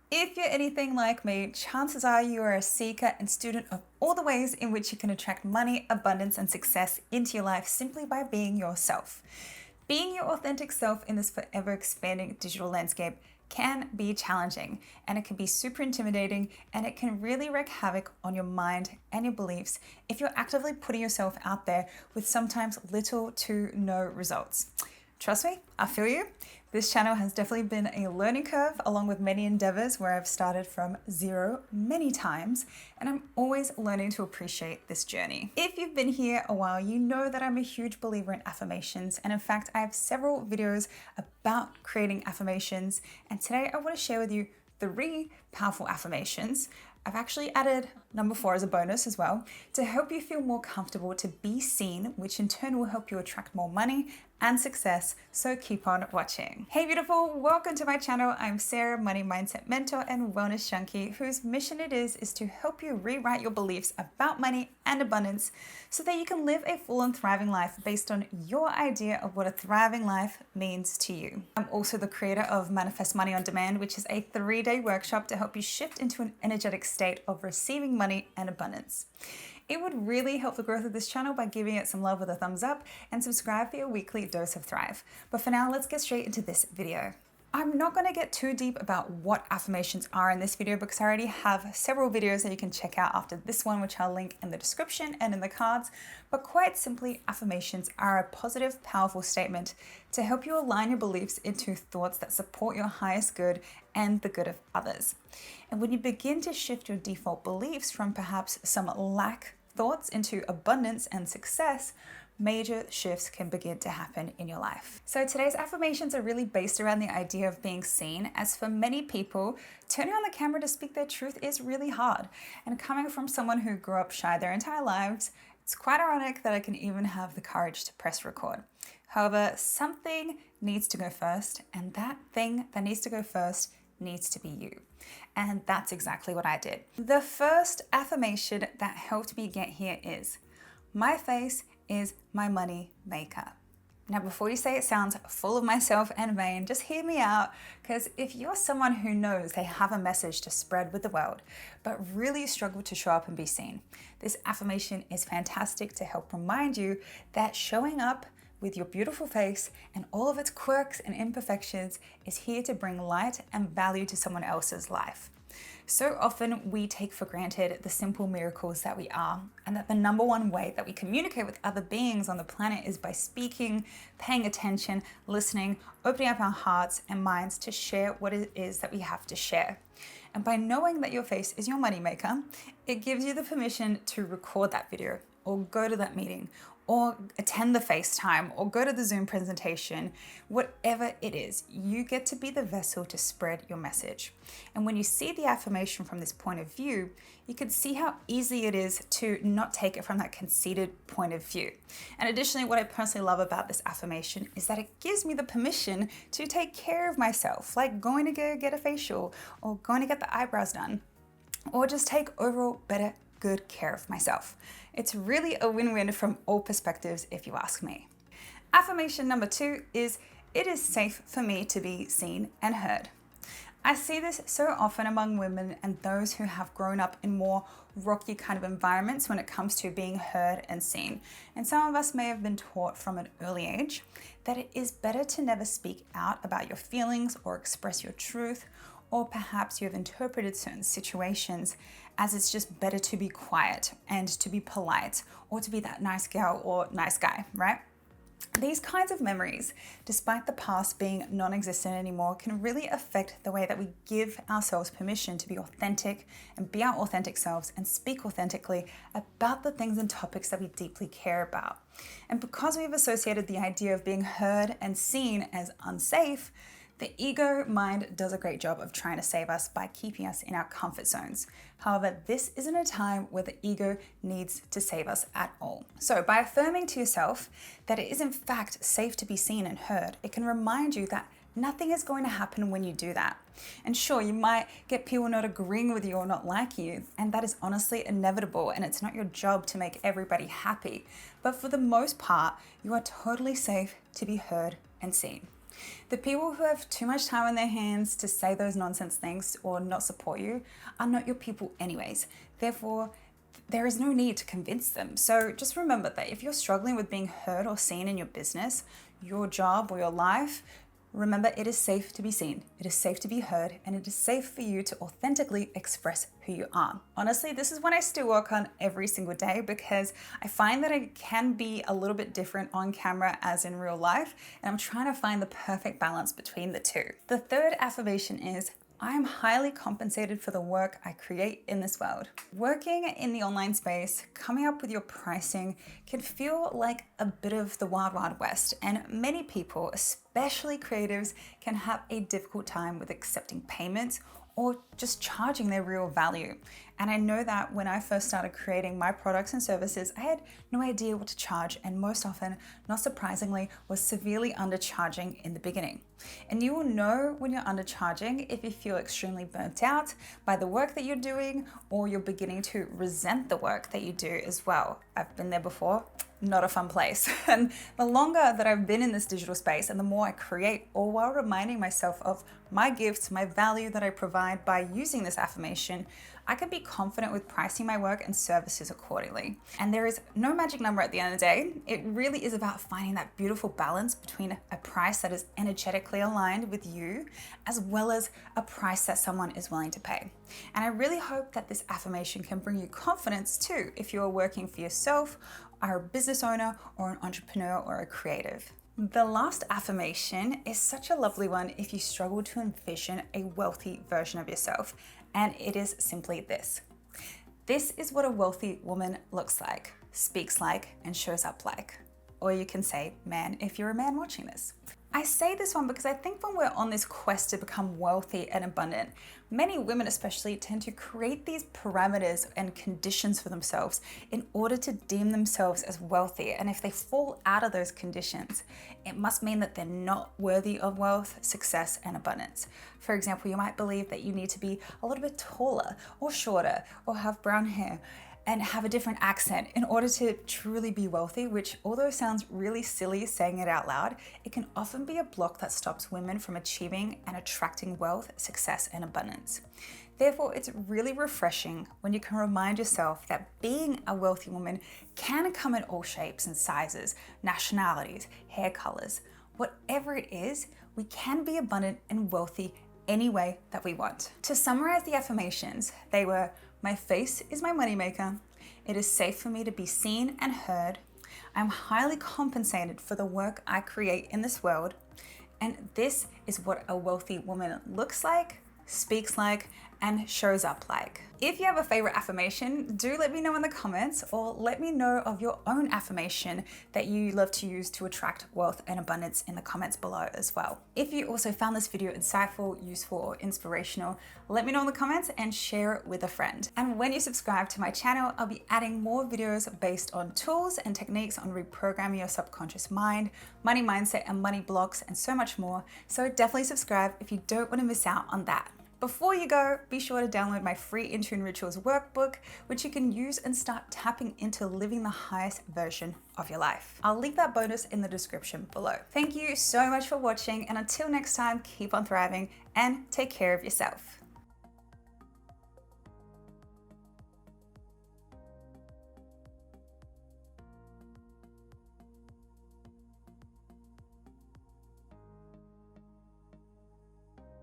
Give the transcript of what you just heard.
If you're anything like me, chances are you are a seeker and student of all the ways in which you can attract money, abundance, and success into your life simply by being yourself. Being your authentic self in this forever expanding digital landscape can be challenging, and it can be super intimidating, and it can really wreak havoc on your mind and your beliefs if you're actively putting yourself out there with sometimes little to no results. Trust me, I feel you. This channel has definitely been a learning curve along with many endeavors where I've started from zero many times, and I'm always learning to appreciate this journey. If you've been here a while, you know that I'm a huge believer in affirmations, and in fact, I have several videos about creating affirmations, and today I want to share with you 3 powerful affirmations. I've actually added number 4 as a bonus as well to help you feel more comfortable to be seen, which in turn will help you attract more money and success, so keep on watching. Hey beautiful, welcome to my channel. I'm Sarah, money mindset mentor and wellness junkie, whose mission it is to help you rewrite your beliefs about money and abundance so that you can live a full and thriving life based on your idea of what a thriving life means to you. I'm also the creator of Manifest Money on Demand, which is a 3-day workshop to help you shift into an energetic state of receiving money and abundance. It would really help the growth of this channel by giving it some love with a thumbs up and subscribe for your weekly dose of Thrive. But for now, let's get straight into this video. I'm not going to get too deep about what affirmations are in this video because I already have several videos that you can check out after this one, which I'll link in the description and in the cards. But quite simply, affirmations are a positive, powerful statement to help you align your beliefs into thoughts that support your highest good and the good of others. And when you begin to shift your default beliefs from perhaps some lack thoughts into abundance and success, major shifts can begin to happen in your life. So today's affirmations are really based around the idea of being seen, as for many people, turning on the camera to speak their truth is really hard. And coming from someone who grew up shy their entire lives, it's quite ironic that I can even have the courage to press record. However, something needs to go first, and that thing that needs to go first needs to be you. And that's exactly what I did. The first affirmation that helped me get here is, my face is my money maker. Now, before you say it sounds full of myself and vain, just hear me out, because if you're someone who knows they have a message to spread with the world, but really struggle to show up and be seen, this affirmation is fantastic to help remind you that showing up with your beautiful face and all of its quirks and imperfections is here to bring light and value to someone else's life. So often we take for granted the simple miracles that we are, and that the number one way that we communicate with other beings on the planet is by speaking, paying attention, listening, opening up our hearts and minds to share what it is that we have to share. And by knowing that your face is your moneymaker, it gives you the permission to record that video, or go to that meeting, or attend the FaceTime, or go to the Zoom presentation. Whatever it is, you get to be the vessel to spread your message. And when you see the affirmation from this point of view, you can see how easy it is to not take it from that conceited point of view. And additionally, what I personally love about this affirmation is that it gives me the permission to take care of myself, like going to go get a facial, or going to get the eyebrows done, or just take overall better good care of myself. It's really a win-win from all perspectives, if you ask me. Affirmation number 2 is, it is safe for me to be seen and heard. I see this so often among women and those who have grown up in more rocky kind of environments when it comes to being heard and seen. And some of us may have been taught from an early age that it is better to never speak out about your feelings or express your truth, or perhaps you have interpreted certain situations as it's just better to be quiet and to be polite, or to be that nice girl or nice guy, right? These kinds of memories, despite the past being non-existent anymore, can really affect the way that we give ourselves permission to be authentic and be our authentic selves and speak authentically about the things and topics that we deeply care about. And because we've associated the idea of being heard and seen as unsafe, the ego mind does a great job of trying to save us by keeping us in our comfort zones. However, this isn't a time where the ego needs to save us at all. So by affirming to yourself that it is in fact safe to be seen and heard, it can remind you that nothing is going to happen when you do that. And sure, you might get people not agreeing with you or not like you, and that is honestly inevitable, and it's not your job to make everybody happy. But for the most part, you are totally safe to be heard and seen. The people who have too much time on their hands to say those nonsense things or not support you are not your people anyways. Therefore, there is no need to convince them. So just remember that if you're struggling with being heard or seen in your business, your job, or your life, remember it is safe to be seen, it is safe to be heard, and it is safe for you to authentically express who you are. Honestly, this is what I still work on every single day because I find that I can be a little bit different on camera as in real life, and I'm trying to find the perfect balance between the two. The third affirmation is, I am highly compensated for the work I create in this world. Working in the online space, coming up with your pricing can feel like a bit of the wild, wild west, and many people, especially creatives, can have a difficult time with accepting payments or just charging their real value. And I know that when I first started creating my products and services, I had no idea what to charge, and most often, not surprisingly, was severely undercharging in the beginning. And you will know when you're undercharging if you feel extremely burnt out by the work that you're doing, or you're beginning to resent the work that you do as well. I've been there before. Not a fun place. And the longer that I've been in this digital space and the more I create, all while reminding myself of my gifts, my value that I provide by using this affirmation, I can be confident with pricing my work and services accordingly. And there is no magic number at the end of the day. It really is about finding that beautiful balance between a price that is energetically aligned with you, as well as a price that someone is willing to pay. And I really hope that this affirmation can bring you confidence too if you are working for yourself, are a business owner, or an entrepreneur, or a creative. The last affirmation is such a lovely one if you struggle to envision a wealthy version of yourself, and it is simply this. This is what a wealthy woman looks like, speaks like, and shows up like. Or you can say man if you're a man watching this. I say this one because I think when we're on this quest to become wealthy and abundant, many women especially tend to create these parameters and conditions for themselves in order to deem themselves as wealthy. And if they fall out of those conditions, it must mean that they're not worthy of wealth, success, and abundance. For example, you might believe that you need to be a little bit taller or shorter or have brown hair and have a different accent in order to truly be wealthy, which although sounds really silly saying it out loud, it can often be a block that stops women from achieving and attracting wealth, success, and abundance. Therefore, it's really refreshing when you can remind yourself that being a wealthy woman can come in all shapes and sizes, nationalities, hair colors. Whatever it is, we can be abundant and wealthy any way that we want. To summarize the affirmations, they were: my face is my moneymaker. It is safe for me to be seen and heard. I'm highly compensated for the work I create in this world. And this is what a wealthy woman looks like, speaks like, and shows up like. If you have a favorite affirmation, do let me know in the comments, or let me know of your own affirmation that you love to use to attract wealth and abundance in the comments below as well. If you also found this video insightful, useful, or inspirational, let me know in the comments and share it with a friend. And when you subscribe to my channel, I'll be adding more videos based on tools and techniques on reprogramming your subconscious mind, money mindset and money blocks, and so much more. So definitely subscribe if you don't want to miss out on that. Before you go, be sure to download my free Intune Rituals workbook, which you can use and start tapping into living the highest version of your life. I'll link that bonus in the description below. Thank you so much for watching, and until next time, keep on thriving and take care of yourself.